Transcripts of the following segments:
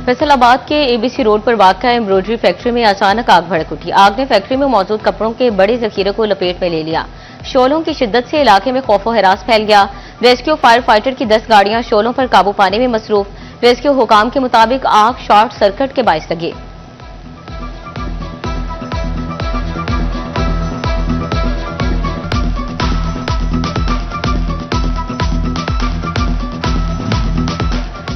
फैसलाबाद के ABC road पर वाक़ा embroidery factory में अचानक आग भड़क उठी। आग ने फैक्ट्री में मौजूद कपड़ों के बड़े जखीरे को लपेट में ले लिया। शोलों की शिद्दत से इलाके में खौफो हरास फैल गया। रेस्क्यू फायर फाइटर की 10 गाड़ियां शोलों पर काबू पाने में मसरूफ। रेस्क्यू हुकाम के मुताबिक आग शॉर्ट सर्किट के बाइस लगी।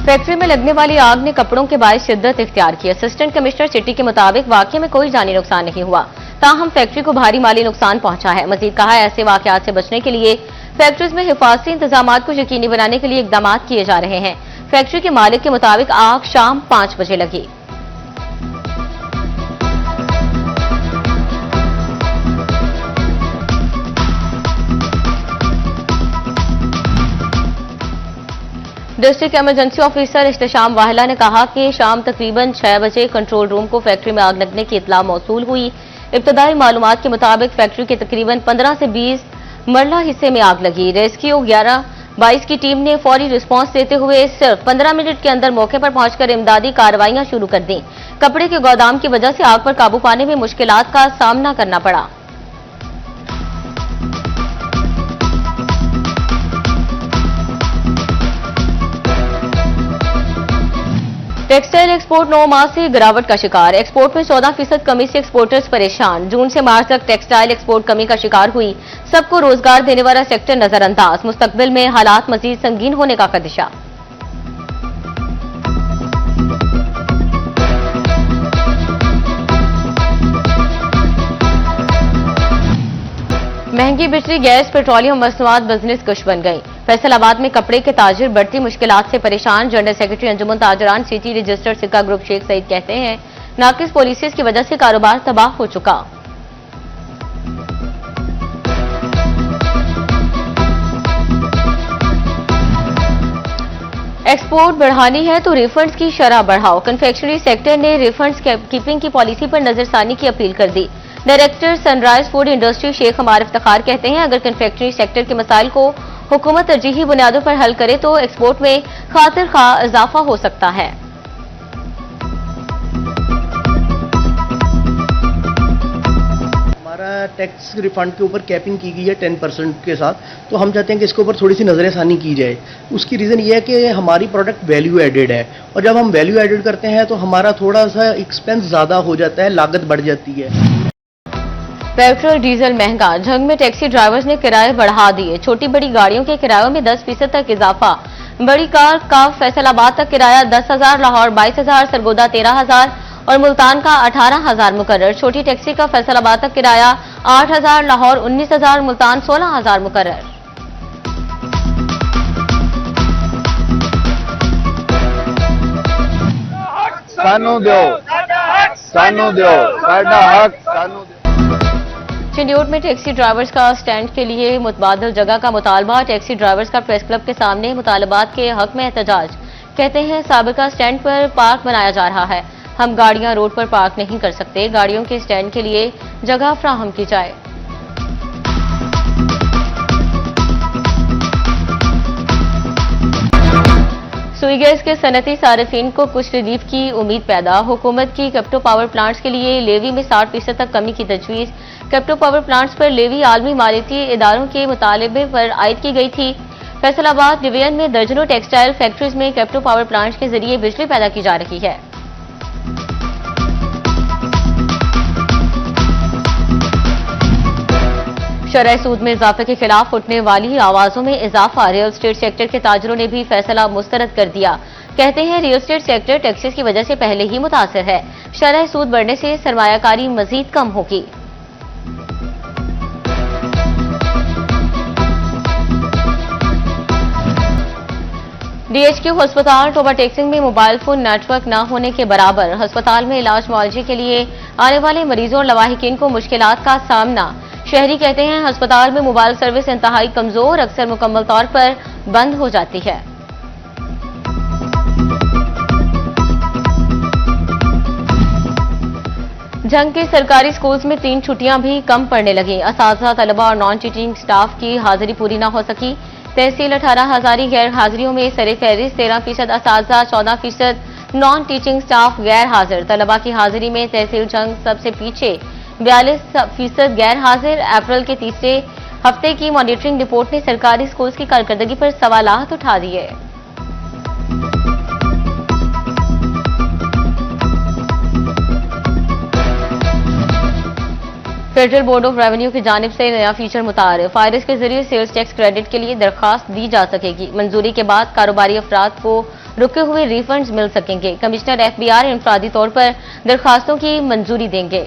फैक्ट्री में लगने वाली आग ने कपड़ों के बायस शिद्दत इख्तियार की। असिस्टेंट कमिश्नर सिटी के मुताबिक वाकये में कोई जानी नुकसान नहीं हुआ, ताहम फैक्ट्री को भारी माली नुकसान पहुंचा है। मजीद कहा है, ऐसे वाकयात से बचने के लिए फैक्ट्रीज में हिफाजती इंतजाम को यकीनी बनाने के लिए इकदाम किए जा रहे हैं। फैक्ट्री के मालिक के मुताबिक आग शाम 5 बजे लगी। डिस्ट्रिक्ट इमरजेंसी ऑफिसर इस्तेशाम वाहला ने कहा कि शाम तकरीबन 6 बजे कंट्रोल रूम को फैक्ट्री में आग लगने की इत्तला मौसूल हुई। इब्तदाई मालूमात के मुताबिक फैक्ट्री के तकरीबन 15 से 20 मरला हिस्से में आग लगी। रेस्क्यू 11-22 की टीम ने फौरी रिस्पांस देते हुए सिर्फ 15 मिनट के अंदर मौके पर पहुंचकर इमदादी कार्रवाइयां शुरू कर दी। कपड़े के गोदाम की वजह से आग पर काबू पाने में मुश्किलात का सामना करना पड़ा। टेक्सटाइल एक्सपोर्ट 9 माह से गिरावट का शिकार। एक्सपोर्ट में 14% कमी से एक्सपोर्टर्स परेशान। जून से मार्च तक टेक्सटाइल एक्सपोर्ट कमी का शिकार हुई। सबको रोजगार देने वाला सेक्टर नजरअंदाज। मुस्तकबिल में हालात मजीद संगीन होने का खदशा। महंगी बिजली, गैस, पेट्रोलियम मसनूआत बिजनेस कश बन गई। फैसलाबाद में कपड़े के ताजिर बढ़ती मुश्किलात से परेशान। जनरल सेक्रेटरी अंजुमन ताजरान सिटी रजिस्टर्ड सिक्का ग्रुप शेख सईद कहते हैं, नाकिस पॉलिसीज की वजह से कारोबार तबाह हो चुका। एक्सपोर्ट बढ़ानी है तो रिफंड्स की शरह बढ़ाओ। कन्फेक्शनरी सेक्टर ने रिफंड्स कीपिंग की पॉलिसी पर नजरसानी की अपील कर दी। Director sunrise food industry Sheikh Hamar Iftikhar कहते हैं, अगर कन्फेक्शनरी सेक्टर के मसाइल को हुकूमत तरजीही बुनियादों पर हल करे तो एक्सपोर्ट में खातिर खा इजाफा हो सकता है। हमारा टैक्स रिफंड के ऊपर कैपिंग की गई है 10% के साथ, तो हम चाहते हैं कि इसके ऊपर थोड़ी सी नजरसानी की जाए। उसकी रीज़न ये है कि हमारी प्रोडक्ट वैल्यू एडेड है, और जब हम वैल्यू एडेड करते हैं तो हमारा थोड़ा सा एक्सपेंस ज़्यादा हो जाता है, लागत बढ़ जाती है। पेट्रोल डीजल महंगा। झंग में टैक्सी ड्राइवर्स ने किराए बढ़ा दिए। छोटी बड़ी गाड़ियों के किरायों में 10% तक इजाफा। बड़ी कार का फैसलाबाद तक किराया 10,000, लाहौर 22,000, सरगोदा 13,000 और मुल्तान का 18,000 मुकर्रर। छोटी टैक्सी का फैसलाबाद तक किराया 8,000, लाहौर 19,000, मुल्तान 16,000 मुकर्रर। सानू दो, सानू दो, साडा हक सानू दो। चिंडियोट में टैक्सी ड्राइवर्स का स्टैंड के लिए मुतबादल जगह का मुतालबा। टैक्सी ड्राइवर्स का प्रेस क्लब के सामने मुतालबात के हक में एहतजाज। कहते हैं, साबिका स्टैंड पर पार्क बनाया जा रहा है, हम गाड़ियां रोड पर पार्क नहीं कर सकते। गाड़ियों के स्टैंड के लिए जगह फ्राहम की जाए। सुई गैस के सनती सारिफीन को कुछ रिलीफ की उम्मीद पैदा। हुकूमत की कैप्टो पावर प्लांट्स के लिए लेवी में 60% तक कमी की तजवीज़। कैप्टो पावर प्लांट्स पर लेवी आलमी मालियती इदारों के मुतालबे पर आयद की गई थी। फैसलाबाद डिवीजन में दर्जनों टेक्सटाइल फैक्ट्रीज में कैप्टो पावर प्लांट्स के जरिए बिजली पैदा की जा रही है। शरह सूद में इजाफे के खिलाफ उठने वाली आवाजों में इजाफा। रियल स्टेट सेक्टर के ताजरों ने भी फैसला मुस्तरद कर दिया। कहते हैं, रियल स्टेट सेक्टर टैक्सेस की वजह से पहले ही मुतासर है। शरह सूद बढ़ने से सरमायाकारी मजीद कम होगी। डीएचक्यू अस्पताल टोबा टेक्सिंग में मोबाइल फोन नेटवर्क न होने के बराबर। अस्पताल में इलाज मुआवजे के लिए आने वाले मरीजों और लवाहिकीन को मुश्किलात का सामना। शहरी कहते हैं, अस्पताल में मोबाइल सर्विस इंतहाई कमजोर, अक्सर मुकम्मल तौर पर बंद हो जाती है। झंग के सरकारी स्कूल्स में 3 छुट्टियां भी कम पड़ने लगी। असातिज़ा, तलबा और नॉन टीचिंग स्टाफ की हाजिरी पूरी न हो सकी। तहसील 18 हजारी गैर हाजिरियों में सरे फहरिस्त 13%, असातिज़ा 14%, नॉन टीचिंग स्टाफ गैर हाजिर, तलबा की हाजिरी में तहसील जंग सबसे पीछे 42% गैर हाजिर। अप्रैल के तीसरे हफ्ते की मॉनिटरिंग रिपोर्ट ने सरकारी स्कूल्स की कारकर्दगी पर सवालात उठा दिए। फेडरल बोर्ड ऑफ रेवेन्यू की जानिब से नया फीचर मुतारिफ, फायरिस के जरिए सेल्स टैक्स क्रेडिट के लिए दरखास्त दी जा सकेगी। मंजूरी के बाद कारोबारी अफराद को रुके हुए रिफंड्स मिल सकेंगे। कमिश्नर एफबीआर इंफरादी तौर पर दरखास्तों की मंजूरी देंगे।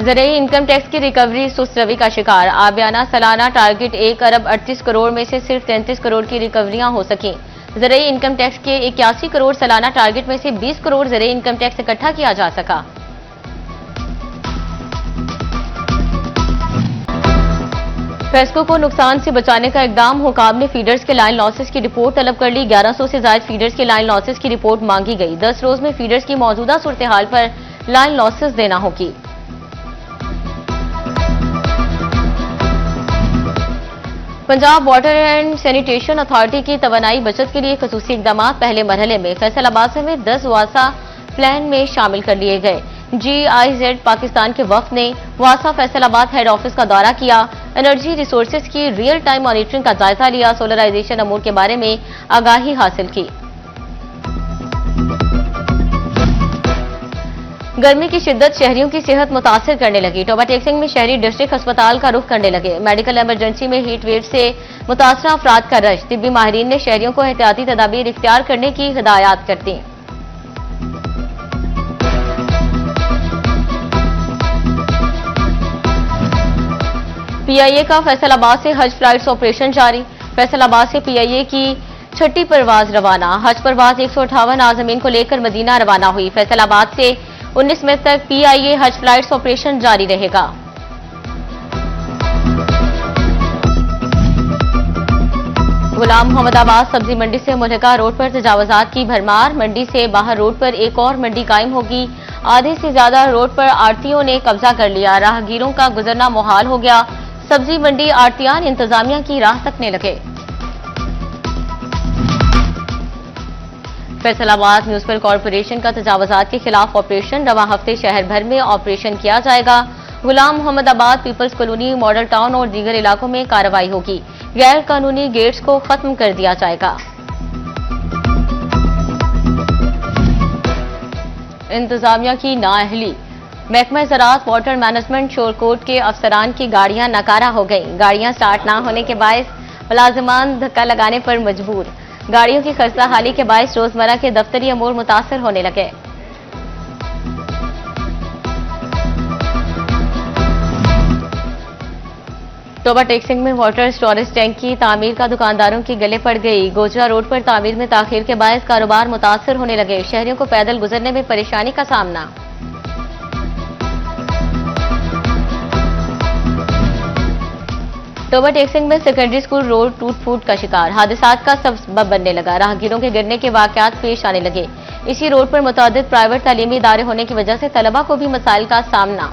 ज़राई इनकम टैक्स की रिकवरी सुस्त रवि का शिकार, आबियाना सालाना टारगेट 1 अरब 38 करोड़ में से सिर्फ 33 करोड़ की रिकवरियां हो सकी। ज़राई इनकम टैक्स के 81 करोड़ सालाना टारगेट में से 20 करोड़ ज़राई इनकम टैक्स इकट्ठा किया जा सका। फेस्को को नुकसान से बचाने का इकदाम, हुकाम ने फीडर्स के लाइन लॉसेस की रिपोर्ट तलब कर ली। 1100 से ज्यादा फीडर्स के लाइन लॉसेस की रिपोर्ट मांगी गई। 10 रोज में फीडर्स की मौजूदा सूरत हाल पर लाइन लॉसेस देना होगी। Punjab water and sanitation authority की तवानाई बचत के लिए खसूसी इकदाम पहले मरहले में फैसलाबाद समेत 10 वासा प्लान में शामिल कर लिए गए। GIZ पाकिस्तान के वफ्द ने वासा फैसलाबाद हेड ऑफिस का दौरा किया, एनर्जी रिसोर्सेज की रियल टाइम मॉनिटरिंग का जायजा लिया, सोलराइजेशन अमूर के बारे में आगाही हासिल की। गर्मी की शिद्दत शहरियों की सेहत मुतासर करने लगी। टोबा टेक्सिंग में शहरी डिस्ट्रिक्ट अस्पताल का रुख करने लगे। मेडिकल इमरजेंसी में हीट वेव से मुतासरा अफराद का रश, तिब्बी माहिरीन ने शहरियों को एहतियाती तदाबीर इख्तियार करने की हिदायत कर दी। PIA का फैसलाबाद से हज फ्लाइट्स ऑपरेशन जारी, फैसलाबाद से PIA की 6ठी परवाज रवाना। हज परवाज 158 आज़मीन को लेकर मदीना रवाना हुई। फैसलाबाद से 19 मई तक PIA हज फ्लाइट्स ऑपरेशन जारी रहेगा। गुलाम मोहम्मदाबाद सब्जी मंडी से मुल्का रोड पर तजावजात की भरमार, मंडी से बाहर रोड पर एक और मंडी कायम होगी। आधे से ज्यादा रोड पर आड़तियों ने कब्जा कर लिया, राहगीरों का गुजरना मुहाल हो गया। सब्जी मंडी आड़तियान इंतजामिया की राह तकने लगे। फैसलाबाद म्यूनिसिपल कॉरपोरेशन का तजावजात के खिलाफ ऑपरेशन, रवां हफ्ते शहर भर में ऑपरेशन किया जाएगा। Ghulam Muhammadabad, peoples colony, model town और दीगर इलाकों में कार्रवाई होगी। गैर कानूनी गेट्स को खत्म कर दिया जाएगा। इंतजामिया की नाअहली, महकमा ज़राअत वाटर मैनेजमेंट शोरकोट के अफसरान की गाड़ियां नाकारा हो गई। गाड़ियां स्टार्ट ना होने के बायस मुलाजिमान धक्का लगाने पर मजबूर। गाड़ियों की खस्ता हाली के बायस रोजमर्रा के दफ्तरी अमूर मुतासर होने लगे। टोबा टेक्सिंग में वाटर स्टोरेज टैंक की तामीर का दुकानदारों की गले पड़ गई। गोजरा रोड पर तामीर में ताखीर के बायस कारोबार मुतासर होने लगे। शहरियों को पैदल गुजरने में परेशानी का सामना। टोबा टेक्सिंग में सेकेंडरी स्कूल रोड टूट फूट का शिकार, हादसात का सबब बनने लगा। राहगीरों के गिरने के वाकयात पेश आने लगे। इसी रोड पर मुतअद्दिद प्राइवेट तालीमी इदारे होने की वजह से तलबा को भी मसाइल का सामना।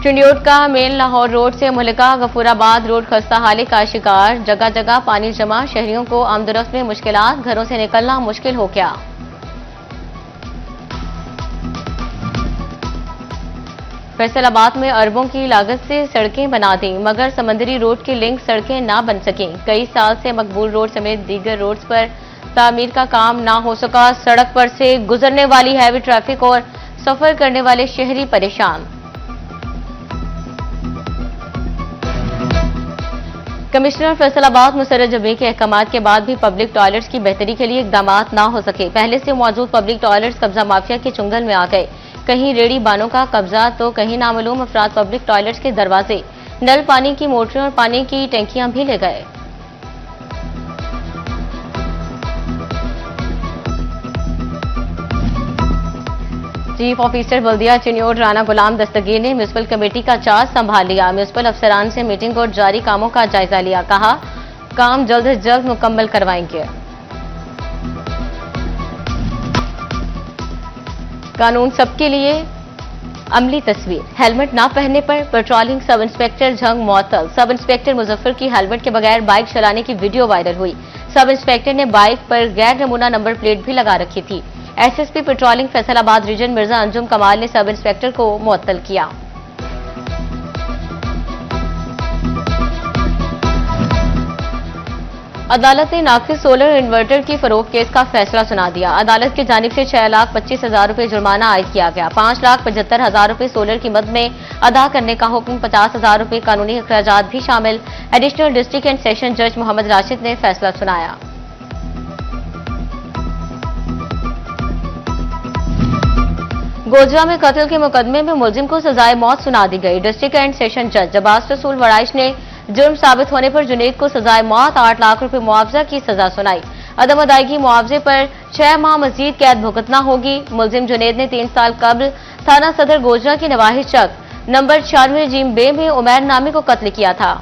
चिंडियोट का मेन लाहौर रोड से मुल्का गफूराबाद रोड खस्ता हाली का शिकार, जगह जगह पानी जमा, शहरियों को आमदोरफ्त में मुश्किलात, घरों से निकलना मुश्किल हो गया। फैसलाबाद में अरबों की लागत से सड़कें बना दी, मगर समंदरी रोड की लिंक सड़कें ना बन सकी। कई साल से मकबूल रोड समेत दीगर रोड्स पर तामीर का काम ना हो सका। सड़क पर से गुजरने वाली हैवी ट्रैफिक और सफर करने वाले शहरी परेशान। कमिश्नर फैसलाबाद मुसर्रत जबी के अहकामात के बाद भी पब्लिक टॉयलेट्स की बेहतरी के लिए इकदाम ना हो सके। पहले से मौजूद पब्लिक टॉयलेट्स कब्जा माफिया के चुंगल में आ गए। कहीं रेडी बानों का कब्जा तो कहीं नामालूम अफराद पब्लिक टॉयलेट्स के दरवाजे, नल पानी की मोटरें और पानी की टंकियां भी ले गए। चीफ ऑफिसर बल्दिया चिन्योट राना गुलाम दस्तगीर ने म्यूनिसिपल कमेटी का चार्ज संभाल लिया। म्यूनिसिपल अफसरान से मीटिंग और जारी कामों का जायजा लिया। कहा, काम जल्द से जल्द मुकम्मल करवाएंगे। कानून सबके लिए, अमली तस्वीर। हेलमेट ना पहनने पर patrolling sub inspector Jhang मौतल। Sub inspector Muzaffar की हेलमेट के बगैर बाइक चलाने की वीडियो वायरल हुई। सब इंस्पेक्टर ने बाइक पर गैर नमूना नंबर प्लेट भी लगा रखी थी। SSP patrolling Faisalabad region Mirza Anjum Kamal ने सब इंस्पेक्टर को मुअत्तल किया। अदालत ने नाकिस सोलर इन्वर्टर की फरोख्त केस का फैसला सुना दिया। अदालत की जानिब से 6,25,000 रुपए जुर्माना आयद किया गया। 5,75,000 रुपए सोलर की मद में अदा करने का हुक्म, 50,000 रुपए कानूनी अखराजात भी शामिल। एडिशनल डिस्ट्रिक्ट एंड सेशन जज मोहम्मद राशिद ने फैसला सुनाया। गोजरा में कत्ल के मुकदमे में मुलजिम को सजाए मौत सुना दी गई। डिस्ट्रिक्ट एंड सेशन जज अब्बास रसूल वड़ाइश ने जुर्म साबित होने पर जुनेद को सजाए मौत, 8 लाख रुपए मुआवजा की सजा सुनाई। अदम अदायगी मुआवजे पर 6 माह मजीद कैद भुगतना होगी। मुलजिम जुनेद ने 3 साल कबल थाना सदर गोजरा की नवाहिश चक नंबर 96 जीम बे में उमैर नामी को कत्ल किया था।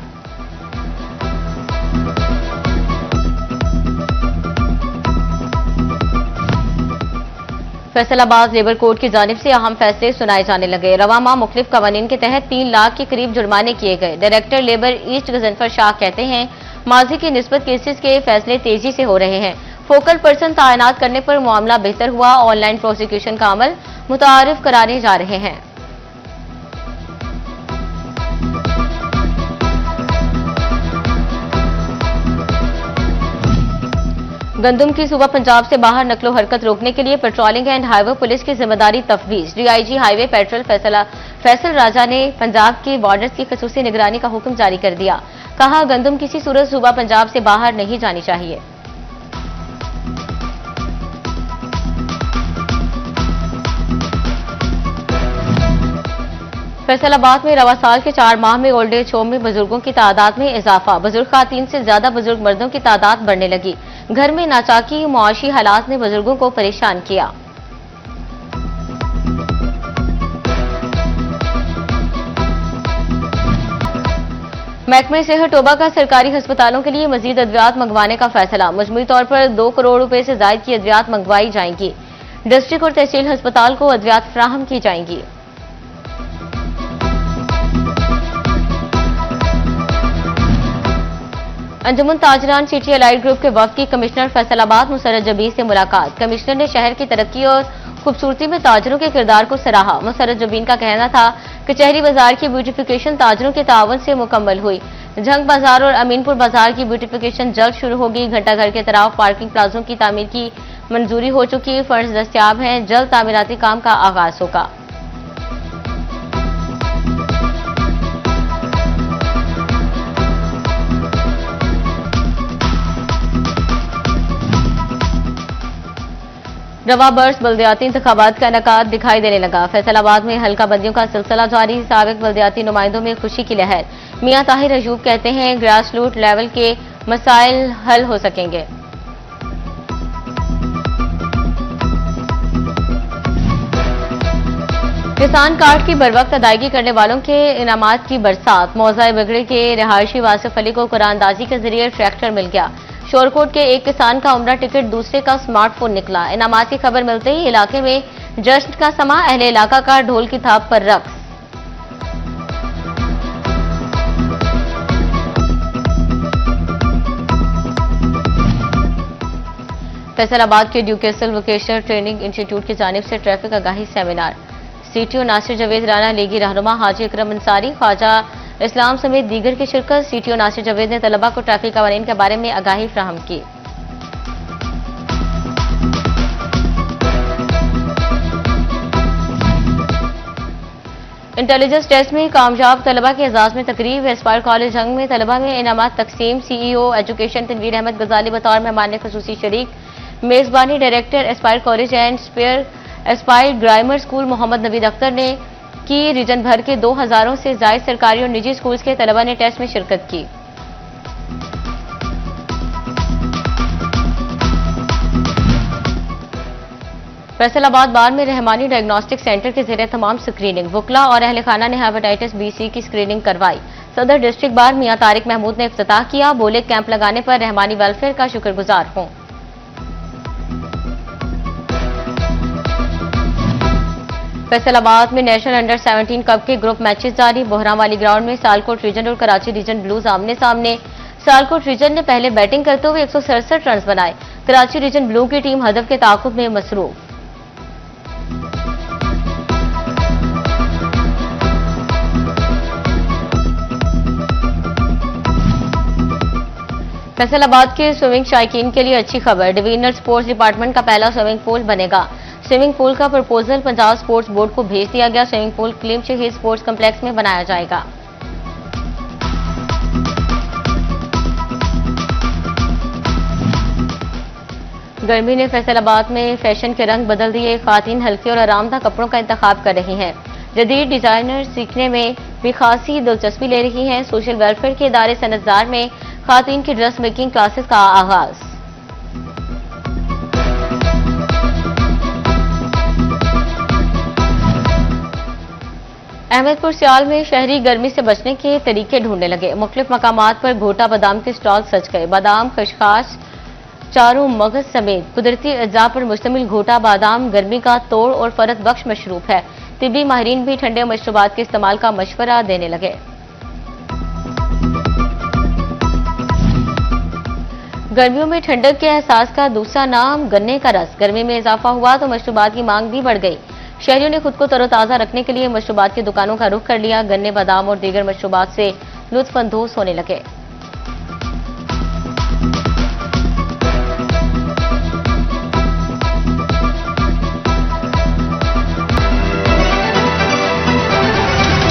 फैसलाबाद लेबर कोर्ट की जानिब से अहम फैसले सुनाए जाने लगे। रवा माह मुख्तलिफ कवानीन के तहत 3 लाख के करीब जुर्माने किए गए। Director labour east Ghazanfar Shah कहते हैं, माजी की निस्बत केसेस के फैसले तेजी से हो रहे हैं। फोकल पर्सन तैनात करने पर मामला बेहतर हुआ। ऑनलाइन प्रोसिक्यूशन का अमल मुतारिफ कराने जा रहे हैं। गंदुम की सूबा पंजाब से बाहर नकलो हरकत रोकने के लिए पेट्रोलिंग एंड हाईवे पुलिस की जिम्मेदारी तफवीज। डीआईजी हाईवे पेट्रोल फैसल राजा ने पंजाब के बॉर्डर्स की खसूसी निगरानी का हुक्म जारी कर दिया। कहा, गंदुम किसी सूरत सूबा पंजाब से बाहर नहीं जानी चाहिए। फैसलाबाद में रवा साल के 4 माह में ओल्ड एज होम में बुजुर्गों की तादाद में इजाफा। बुजुर्ग खातन से ज्यादा बुजुर्ग मर्दों की तादाद बढ़ने लगी। घर में नाचाकी मुआशी हालात ने बुजुर्गों को परेशान किया। महकमे सेहत टोबा का सरकारी अस्पतालों के लिए मजीद अद्वियात मंगवाने का फैसला। मजमूई तौर पर 2 करोड़ रुपए से ज्यादा की अद्वियात मंगवाई जाएंगी। डिस्ट्रिक्ट और तहसील अस्पताल को अद्वियात फराहम की जाएंगी। अंजुमन ताजरान सिटी अलाइड ग्रुप के वफ्द की कमिश्नर फैसलाबाद मुसर्रत जबीर से मुलाकात। कमिश्नर ने शहर की तरक्की और खूबसूरती में ताजरों के किरदार को सराहा। मुसर्रत जबीर का कहना था कि चहरी बाजार की ब्यूटिफिकेशन ताजरों के तावन से मुकम्मल हुई। झंग बाजार और अमीनपुर बाजार की ब्यूटिफिकेशन जल्द शुरू होगी। घंटाघर के तरफ पार्किंग प्लाजों की तामीर की मंजूरी हो चुकी, फंड्स दस्तियाब हैं। जल्द तामीराती काम का आगाज होगा। रवा बर्स बल्दियाती इंतखाबात का इनेकाद दिखाई देने लगा। फैसलाबाद में हल्का बंदियों का सिलसिला जारी। साबिक बल्दियाती नुमाइंदों में खुशी की लहर। मियां ताहिर अयूब कहते हैं, ग्रास रूट लेवल के मसाइल हल हो सकेंगे। किसान कार्ड की बरवक्त अदायगी करने वालों के इनामात की बरसात। मौजा बिगड़े के रिहायशी वासिफ अली को कुरानदाजी के जरिए ट्रैक्टर मिल गया। शोरकोट के एक किसान का उम्रा टिकट, दूसरे का स्मार्टफोन निकला। इनामात की खबर मिलते ही इलाके में जश्न का समा। अहले इलाका का ढोल की थाप पर रक्स। फैसलाबाद के ड्यूकेसल वोकेशनल ट्रेनिंग इंस्टीट्यूट की जानिब से ट्रैफिक आगाही सेमिनार। सीटीओ नासिर जावेद राना, लीगी रहनुमा हाजी अकरम अंसारी, ख्वाजा इस्लाम समेत दीगर की शिरकत। सीटीओ नासिर जावेद ने तलबा को ट्रैफिक कवानीन के बारे में आगाही फ्राहम की। इंटेलिजेंस टेस्ट में कामयाब तलबा के एजाज में तकरीब। एस्पायर कॉलेज जंग में तलबा में इनामात तकसीम। सीईओ एजुकेशन तनवीर अहमद गजाली बतौर मेहमान खसूसी शरीक। मेजबानी director aspire college and aspire grammar school Mohammad Naveed Akhtar ने की। रीजन भर के 2000 से ज्यादा सरकारी और निजी स्कूल्स के तलबा ने टेस्ट में शिरकत की। फैसलाबाद बार में रहमानी डायग्नोस्टिक सेंटर के ज़रिए तमाम स्क्रीनिंग। वकला और अहल खाना ने हेपेटाइटिस बी-सी की स्क्रीनिंग करवाई। सदर डिस्ट्रिक्ट बार मियां तारिक महमूद ने इफ्तिताह किया। बोले, कैंप लगाने पर रहमानी वेलफेयर का शुक्रगुजार हूं। फैसलाबाद में नेशनल अंडर 17 कप के ग्रुप मैचेस जारी। बोहरावाली ग्राउंड में सियालकोट रीजन और कराची रीजन ब्लूज आमने सामने। सियालकोट रीजन ने पहले बैटिंग करते हुए 167 रन बनाए। कराची रीजन ब्लू की टीम हदफ के ताकुब में मसरूफ। फैसलाबाद के स्विमिंग शायकीन के लिए अच्छी खबर। डिवीजनल स्पोर्ट्स डिपार्टमेंट का पहला स्विमिंग पूल बनेगा। स्विमिंग पूल का प्रपोजल पंजाब स्पोर्ट्स बोर्ड को भेज दिया गया। स्विमिंग पूल क्लीम शहीद स्पोर्ट्स कम्प्लेक्स में बनाया जाएगा। गर्मी ने फैसलाबाद में फैशन के रंग बदल दिए। खातन हल्के और आरामदाह कपड़ों का इंतखाब कर रही हैं। जदीद डिजाइनर सीखने में भी खासी दिलचस्पी ले रही हैं। सोशल वेलफेयर के इदारे सनतजार में खातन की ड्रेस मेकिंग क्लासेस का आगाज। अहमदपुर सियाल में शहरी गर्मी से बचने के तरीके ढूंढने लगे। मुख्तलिफ मकामात पर घोटा बादाम के स्टॉल सज गए। बादाम, खशखाश, चारों मगज समेत कुदरती अज्जा पर मुश्तमिल घोटा बादाम गर्मी का तोड़ और फरक बख्श मशरूब है। तिब्बी माहिरीन भी ठंडे मशरूबात के इस्तेमाल का मशवरा देने लगे। गर्मियों में ठंडक के एहसास का दूसरा नाम गन्ने का रस। गर्मी में इजाफा हुआ तो मशरूबात की मांग भी बढ़ गई। शहरियों ने खुद को तरोताजा रखने के लिए मशरूबात की दुकानों का रुख कर लिया। गन्ने, बादाम और दीगर मशरूबात से लुत्फ अंदोज होने लगे।